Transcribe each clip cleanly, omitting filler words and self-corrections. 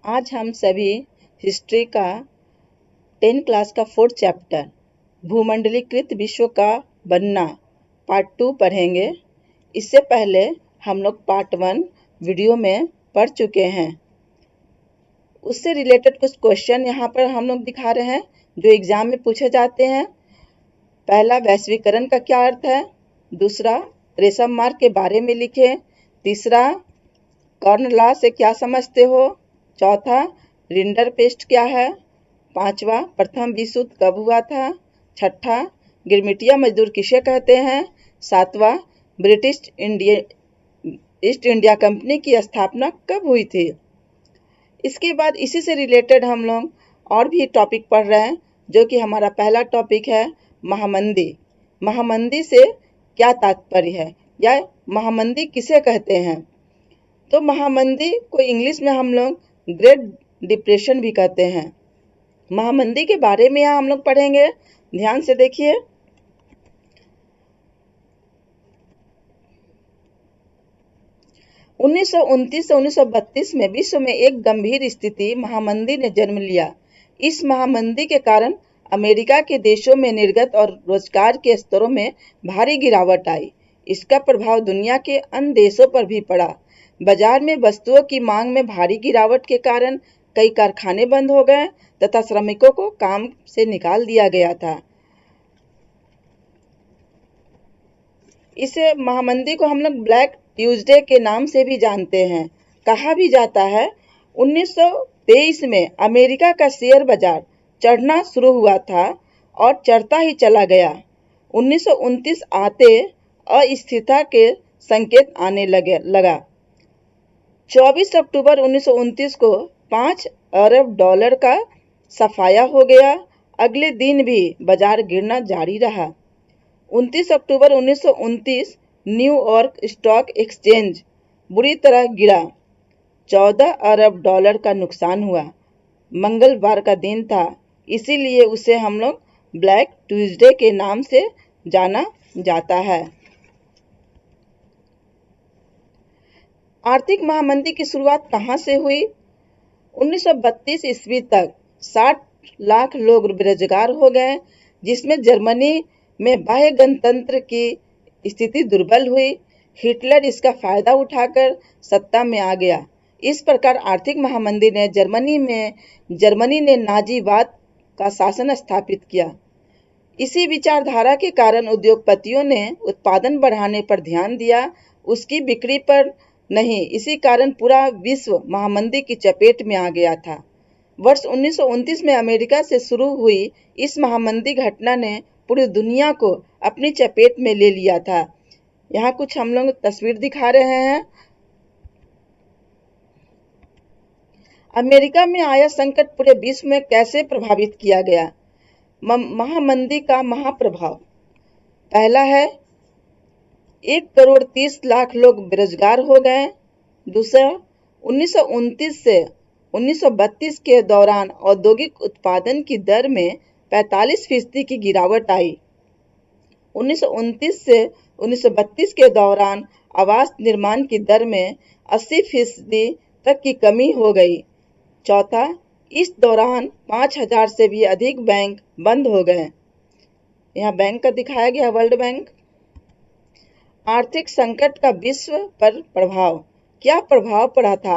आज हम सभी हिस्ट्री का 10 क्लास का 4th चैप्टर भूमंडलीकृत विश्व का बनना पार्ट 2 पढ़ेंगे। इससे पहले हम लोग पार्ट 1 वीडियो में पढ़ चुके हैं। उससे रिलेटेड कुछ क्वेश्चन यहाँ पर हम लोग दिखा रहे हैं जो एग्जाम में पूछे जाते हैं। पहला, वैश्वीकरण का क्या अर्थ है। दूसरा, रेशम मार्ग के बारे में लिखें। तीसरा, कॉर्न लॉ से क्या समझते हो। चौथा, रिंडरपेस्ट क्या है। पांचवा, प्रथम विश्व युद्ध कब हुआ था। छठा, गिरमिटिया मजदूर किसे कहते हैं। सातवां, ब्रिटिश ईस्ट इंडिया कंपनी की स्थापना कब हुई थी। इसके बाद इसी से रिलेटेड हम लोग और भी टॉपिक पढ़ रहे हैं, जो कि हमारा पहला टॉपिक है महामंदी। महामंदी से क्या तात्पर्य है या महामंदी किसे कहते हैं। तो महामंदी को इंग्लिश में हम लोग ग्रेट डिप्रेशन भी कहते हैं। महामंदी के बारे में यहाँ हम लोग पढ़ेंगे, ध्यान से देखिए। उन्नीस से 1932 में विश्व में एक गंभीर स्थिति महामंदी ने जन्म लिया। इस महामंदी के कारण अमेरिका के देशों में निर्गत और रोजगार के स्तरों में भारी गिरावट आई। इसका प्रभाव दुनिया के अन्य देशों पर भी पड़ा। बाजार में वस्तुओं की मांग में भारी गिरावट के कारण कई कारखाने बंद हो गए तथा श्रमिकों को काम से निकाल दिया गया था। इसे महामंदी को हम लोग ब्लैक ट्यूसडे के नाम से भी जानते हैं। कहा भी जाता है 1923 में अमेरिका का शेयर बाजार चढ़ना शुरू हुआ था और चढ़ता ही चला गया। 1929 आते अस्थिरता के संकेत आने लगा। 24 अक्टूबर 1929 को 5 अरब डॉलर का सफाया हो गया। अगले दिन भी बाजार गिरना जारी रहा। 29 अक्टूबर 1929 न्यूयॉर्क स्टॉक एक्सचेंज बुरी तरह गिरा। 14 अरब डॉलर का नुकसान हुआ। मंगलवार का दिन था, इसीलिए उसे हम लोग ब्लैक ट्यूसडे के नाम से जाना जाता है। आर्थिक महामंदी की शुरुआत कहाँ से हुई। 1932 ईस्वी तक 60 लाख लोग बेरोजगार हो गए, जिसमें जर्मनी में बाह्य गणतंत्र की स्थिति दुर्बल हुई। हिटलर इसका फायदा उठाकर सत्ता में आ गया। इस प्रकार आर्थिक महामंदी ने जर्मनी ने नाजीवाद का शासन स्थापित किया। इसी विचारधारा के कारण उद्योगपतियों ने उत्पादन बढ़ाने पर ध्यान दिया, उसकी बिक्री पर नहीं। इसी कारण पूरा विश्व महामंदी की चपेट में आ गया था। वर्ष 1929 में अमेरिका से शुरू हुई इस महामंदी घटना ने पूरी दुनिया को अपनी चपेट में ले लिया था। यहाँ कुछ हम लोग तस्वीर दिखा रहे हैं। अमेरिका में आया संकट पूरे विश्व में कैसे प्रभावित किया गया। महामंदी का महाप्रभाव। पहला है 1 करोड़ 30 लाख लोग बेरोजगार हो गए। दूसरा, 1929 से 1932 के दौरान औद्योगिक उत्पादन की दर में 45% की गिरावट आई। 1929 से 1932 के दौरान आवास निर्माण की दर में 80% तक की कमी हो गई। चौथा, इस दौरान 5000 से भी अधिक बैंक बंद हो गए। यहाँ बैंक का दिखाया गया, वर्ल्ड बैंक। आर्थिक संकट का विश्व पर प्रभाव। क्या प्रभाव पड़ा था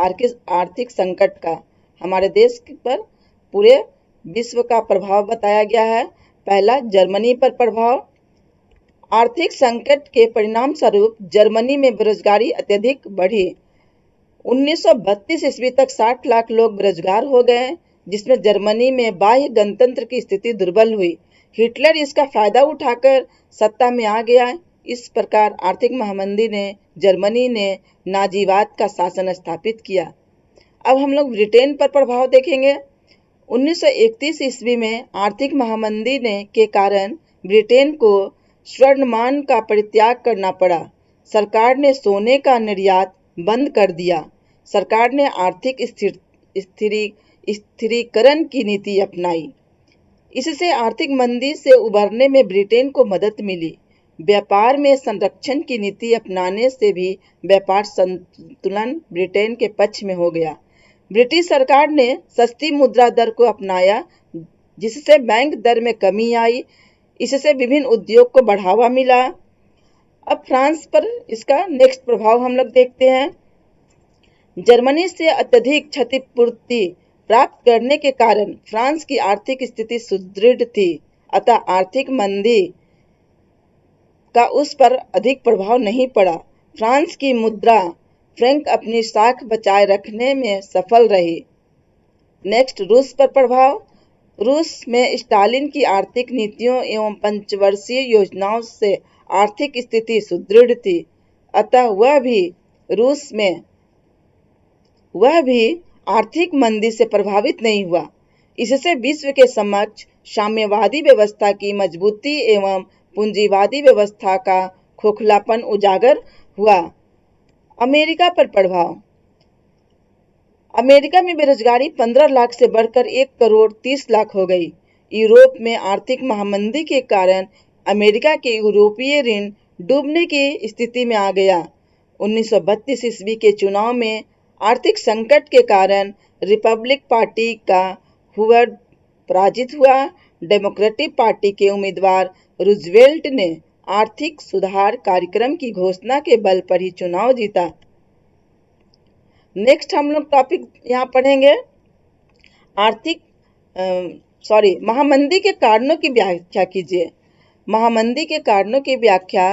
आर्थिक संकट का हमारे देश पर। पूरे विश्व का प्रभाव बताया गया है। पहला, जर्मनी पर प्रभाव। आर्थिक संकट के परिणाम स्वरूप जर्मनी में बेरोजगारी अत्यधिक बढ़ी। 1932 ईस्वी तक 60 लाख लोग बेरोजगार हो गए, जिसमें जर्मनी में बाह्य गणतंत्र की स्थिति दुर्बल हुई। हिटलर इसका फायदा उठाकर सत्ता में आ गया। इस प्रकार आर्थिक महामंदी ने जर्मनी ने नाजीवाद का शासन स्थापित किया। अब हम लोग ब्रिटेन पर प्रभाव देखेंगे। 1931 ईस्वी में आर्थिक महामंदी के कारण ब्रिटेन को स्वर्णमान का परित्याग करना पड़ा। सरकार ने सोने का निर्यात बंद कर दिया। सरकार ने आर्थिक स्थिरीकरण की नीति अपनाई। इससे आर्थिक मंदी से उबरने में ब्रिटेन को मदद मिली। व्यापार में संरक्षण की नीति अपनाने से भी व्यापार संतुलन ब्रिटेन के पक्ष में हो गया। ब्रिटिश सरकार ने सस्ती मुद्रा दर को अपनाया, जिससे बैंक दर में कमी आई। इससे विभिन्न उद्योग को बढ़ावा मिला। अब फ्रांस पर इसका नेक्स्ट प्रभाव हम लोग देखते हैं। जर्मनी से अत्यधिक क्षतिपूर्ति प्राप्त करने के कारण फ्रांस की आर्थिक स्थिति सुदृढ़ थी, अतः आर्थिक मंदी का उस पर अधिक प्रभाव नहीं पड़ा। फ्रांस की मुद्रा फ्रैंक अपनी साख बचाए रखने में सफल रही। नेक्स्ट, रूस पर प्रभाव। रूस में स्टालिन की आर्थिक नीतियों एवं पंचवर्षीय योजनाओं से आर्थिक स्थिति सुदृढ़ थी, अतः वह भी आर्थिक मंदी से प्रभावित नहीं हुआ। इससे विश्व के समक्ष साम्यवादी व्यवस्था की मजबूती एवं पूंजीवादी व्यवस्था का खोखलापन उजागर हुआ। अमेरिका पर प्रभाव। अमेरिका में बेरोजगारी 15 लाख से बढ़कर 1 करोड़ 30 लाख हो गई। यूरोप में आर्थिक महामंदी के कारण अमेरिका के यूरोपीय ऋण डूबने की स्थिति में आ गया। 1932 ईस्वी के चुनाव में आर्थिक संकट के कारण रिपब्लिक पार्टी का हुवर्ड पराजित हुआ। डेमोक्रेटिक पार्टी के उम्मीदवार रूजवेल्ट ने आर्थिक सुधार कार्यक्रम की घोषणा के बल पर ही चुनाव जीता। नेक्स्ट हम लोग टॉपिक यहाँ पढ़ेंगे महामंदी के कारणों की व्याख्या कीजिए। महामंदी के कारणों की व्याख्या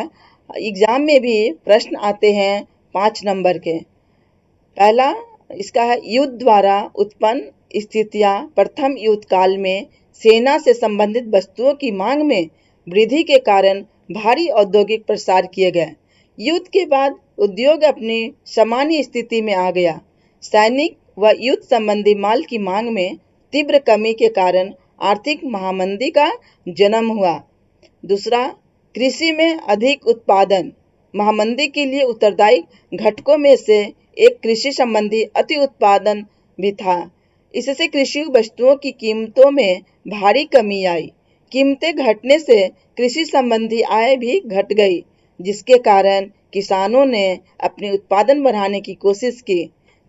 एग्जाम में भी प्रश्न आते हैं 5 नंबर के। पहला इसका है युद्ध द्वारा उत्पन्न स्थितियां। प्रथम युद्ध काल में सेना से संबंधित वस्तुओं की मांग में वृद्धि के कारण भारी औद्योगिक प्रसार किए गए। युद्ध के बाद उद्योग अपनी सामान्य स्थिति में आ गया। सैनिक व युद्ध संबंधी माल की मांग में तीव्र कमी के कारण आर्थिक महामंदी का जन्म हुआ। दूसरा, कृषि में अधिक उत्पादन। महामंदी के लिए उत्तरदायी घटकों में से एक कृषि संबंधी अति उत्पादन भी था। इससे कृषि वस्तुओं की कीमतों में भारी कमी आई। कीमतें घटने से कृषि संबंधी आय भी घट गई, जिसके कारण किसानों ने अपनी उत्पादन बढ़ाने की कोशिश की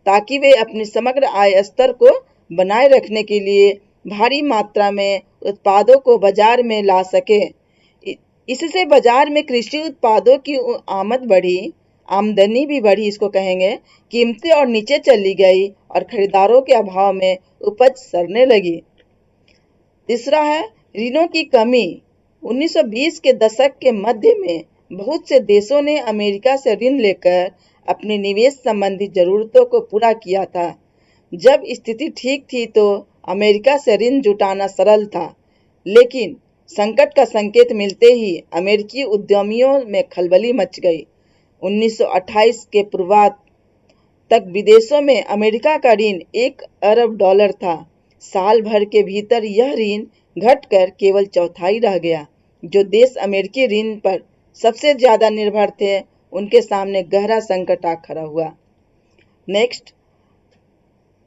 ताकि वे अपनी समग्र आय स्तर को बनाए रखने के लिए भारी मात्रा में उत्पादों को बाजार में ला सके। इससे बाजार में कृषि उत्पादों की आमदनी भी बढ़ी, इसको कहेंगे। कीमतें और नीचे चली गई और खरीदारों के अभाव में उपज सड़ने लगी। तीसरा है ऋणों की कमी। 1920 के दशक के मध्य में बहुत से देशों ने अमेरिका से ऋण लेकर अपनी निवेश संबंधी जरूरतों को पूरा किया था। जब स्थिति ठीक थी तो अमेरिका से ऋण जुटाना सरल था, लेकिन संकट का संकेत मिलते ही अमेरिकी उद्यमियों में खलबली मच गई। 1928 के पूर्वार्ध तक विदेशों में अमेरिका का ऋण $1 अरब था। साल भर के भीतर यह ऋण घटकर केवल चौथाई रह गया। जो देश अमेरिकी ऋण पर सबसे ज्यादा निर्भर थे, उनके सामने गहरा संकट आ खड़ा हुआ। नेक्स्ट,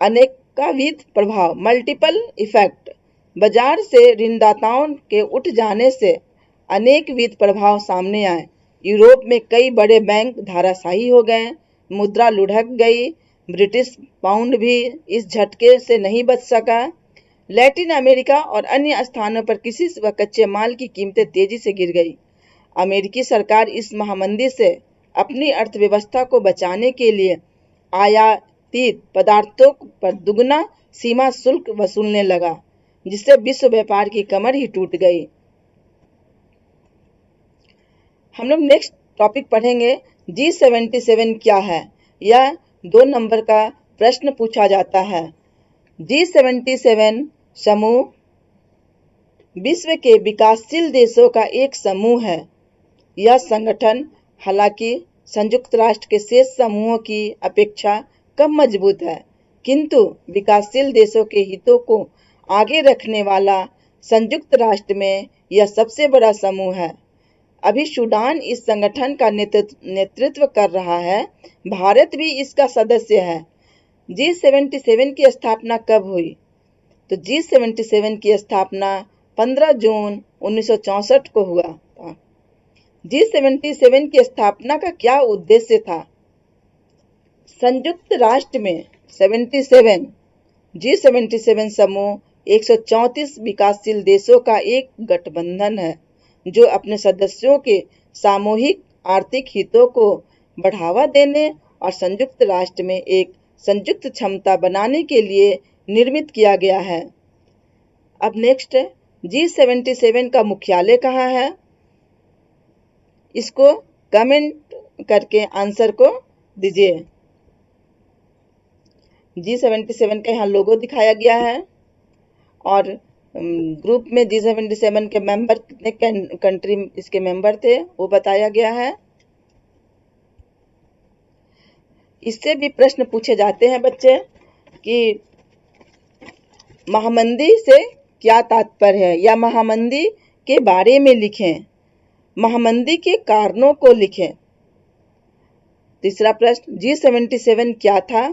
अनेकाविध प्रभाव, मल्टीपल इफेक्ट। बाजार से ऋणदाताओं के उठ जाने से अनेकविध प्रभाव सामने आए। यूरोप में कई बड़े बैंक धराशायी हो गए, मुद्रा लुढ़क गई। ब्रिटिश पाउंड भी इस झटके से नहीं बच सका। लैटिन अमेरिका और अन्य स्थानों पर कृषि व कच्चे माल की कीमतें तेजी से गिर गई। अमेरिकी सरकार इस महामंदी से अपनी अर्थव्यवस्था को बचाने के लिए आयातित पदार्थों पर दुगना सीमा शुल्क वसूलने लगा, जिससे विश्व व्यापार की कमर ही टूट गई। हम लोग नेक्स्ट टॉपिक पढ़ेंगे G77 क्या है। यह 2 नंबर का प्रश्न पूछा जाता है। G77 समूह विश्व के विकासशील देशों का एक समूह है। यह संगठन हालांकि संयुक्त राष्ट्र के शेष समूहों की अपेक्षा कम मजबूत है, किंतु विकासशील देशों के हितों को आगे रखने वाला संयुक्त राष्ट्र में यह सबसे बड़ा समूह है। अभी सूडान इस संगठन का नेतृत्व कर रहा है। भारत भी इसका सदस्य है। G77 की स्थापना कब हुई? तो G77 की स्थापना 15 जून 1964 को हुआ था। G77 की स्थापना का क्या उद्देश्य था? संयुक्त राष्ट्र में 77 G77 समूह 134 विकासशील देशों का एक गठबंधन है जो अपने सदस्यों के सामूहिक आर्थिक हितों को बढ़ावा देने और संयुक्त राष्ट्र में एक संयुक्त क्षमता बनाने के लिए निर्मित किया गया है। अब नेक्स्ट है, G77 का मुख्यालय कहाँ है? इसको कमेंट करके आंसर को दीजिए। G77 का यहाँ लोगो दिखाया गया है और ग्रुप में G77 के मेंबर कितने कंट्री इसके मेंबर थे वो बताया गया है। इससे भी प्रश्न पूछे जाते हैं बच्चे कि महामंदी से क्या तात्पर्य है या महामंदी के बारे में लिखें, महामंदी के कारणों को लिखें। तीसरा प्रश्न, G77 क्या था?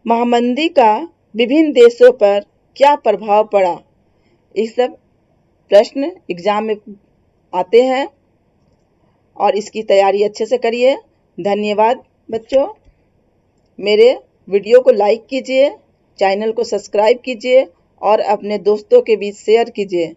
महामंदी का विभिन्न देशों पर क्या प्रभाव पड़ा? ये सब प्रश्न एग्जाम में आते हैं और इसकी तैयारी अच्छे से करिए। धन्यवाद बच्चों। मेरे वीडियो को लाइक कीजिए, चैनल को सब्सक्राइब कीजिए और अपने दोस्तों के बीच शेयर कीजिए।